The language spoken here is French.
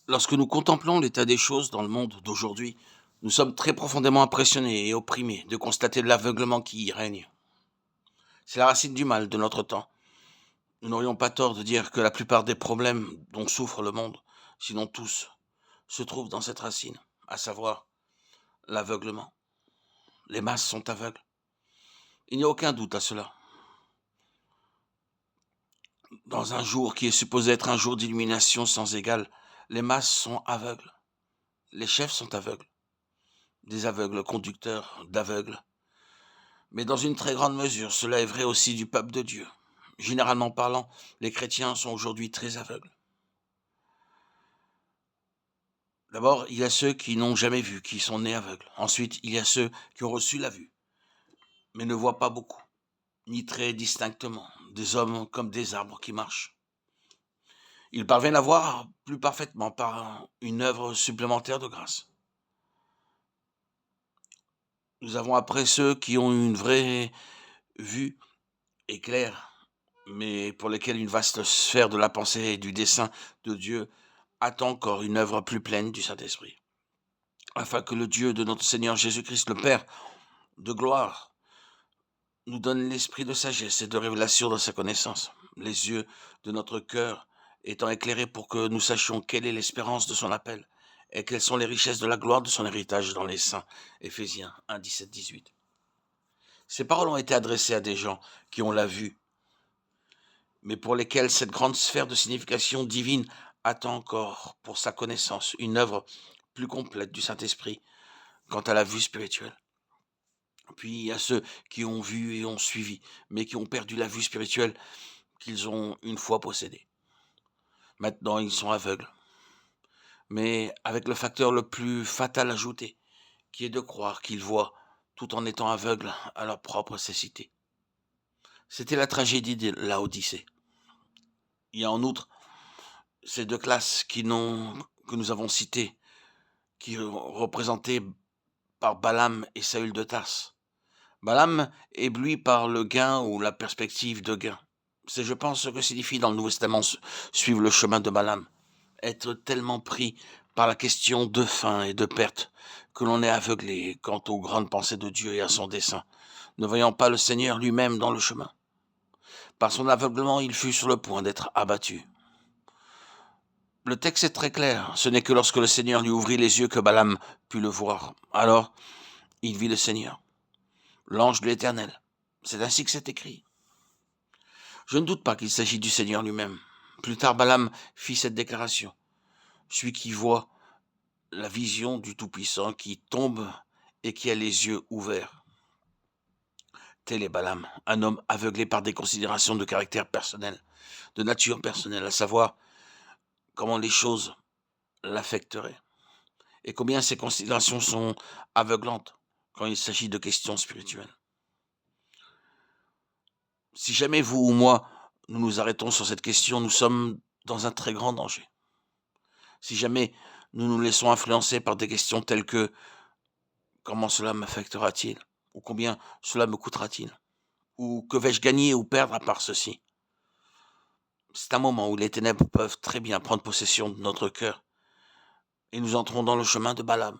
Lorsque nous contemplons l'état des choses dans le monde d'aujourd'hui, nous sommes très profondément impressionnés et opprimés de constater l'aveuglement qui y règne. C'est la racine du mal de notre temps. Nous n'aurions pas tort de dire que la plupart des problèmes dont souffre le monde, sinon tous, se trouvent dans cette racine, à savoir l'aveuglement. Les masses sont aveugles. Il n'y a aucun doute à cela. Dans un jour qui est supposé être un jour d'illumination sans égale, les masses sont aveugles. Les chefs sont aveugles. Des aveugles conducteurs d'aveugles. Mais dans une très grande mesure, cela est vrai aussi du peuple de Dieu. Généralement parlant, les chrétiens sont aujourd'hui très aveugles. D'abord, il y a ceux qui n'ont jamais vu, qui sont nés aveugles. Ensuite, il y a ceux qui ont reçu la vue, mais ne voient pas beaucoup, ni très distinctement, des hommes comme des arbres qui marchent. Ils parviennent à voir plus parfaitement par une œuvre supplémentaire de grâce. Nous avons après ceux qui ont une vraie vue éclair, mais pour lesquels une vaste sphère de la pensée et du dessein de Dieu attend encore une œuvre plus pleine du Saint-Esprit, afin que le Dieu de notre Seigneur Jésus-Christ, le Père de gloire, nous donne l'esprit de sagesse et de révélation dans sa connaissance, les yeux de notre cœur étant éclairés pour que nous sachions quelle est l'espérance de son appel et quelles sont les richesses de la gloire de son héritage dans les saints. Éphésiens 1, 17, 18. Ces paroles ont été adressées à des gens qui ont la vue, mais pour lesquels cette grande sphère de signification divine attend encore pour sa connaissance une œuvre plus complète du Saint-Esprit quant à la vue spirituelle. Puis il y a ceux qui ont vu et ont suivi, mais qui ont perdu la vue spirituelle qu'ils ont une fois possédée. Maintenant, ils sont aveugles, mais avec le facteur le plus fatal ajouté, qui est de croire qu'ils voient tout en étant aveugles à leur propre cécité. C'était la tragédie de Laodicée. Il y a en outre ces deux classes que nous avons citées, qui sont représentées par Balaam et Saül de Tarse. Balaam, ébloui par le gain ou la perspective de gain. C'est, je pense, ce que signifie dans le Nouveau Testament suivre le chemin de Balaam. Être tellement pris par la question de faim et de perte que l'on est aveuglé quant aux grandes pensées de Dieu et à son dessein, ne voyant pas le Seigneur lui-même dans le chemin. Par son aveuglement, il fut sur le point d'être abattu. Le texte est très clair. Ce n'est que lorsque le Seigneur lui ouvrit les yeux que Balaam put le voir. Alors, il vit le Seigneur, l'ange de l'Éternel. C'est ainsi que c'est écrit. Je ne doute pas qu'il s'agit du Seigneur lui-même. Plus tard, Balaam fit cette déclaration. Celui qui voit la vision du Tout-Puissant, qui tombe et qui a les yeux ouverts. Tel est Balaam, un homme aveuglé par des considérations de caractère personnel, de nature personnelle, à savoir comment les choses l'affecteraient. Et combien ces considérations sont aveuglantes quand il s'agit de questions spirituelles. Si jamais vous ou moi, nous nous arrêtons sur cette question, nous sommes dans un très grand danger. Si jamais nous nous laissons influencer par des questions telles que « Comment cela m'affectera-t-il » ou « Combien cela me coûtera-t-il » ou « Que vais-je gagner ou perdre à part ceci ?» C'est un moment où les ténèbres peuvent très bien prendre possession de notre cœur et nous entrons dans le chemin de Balaam.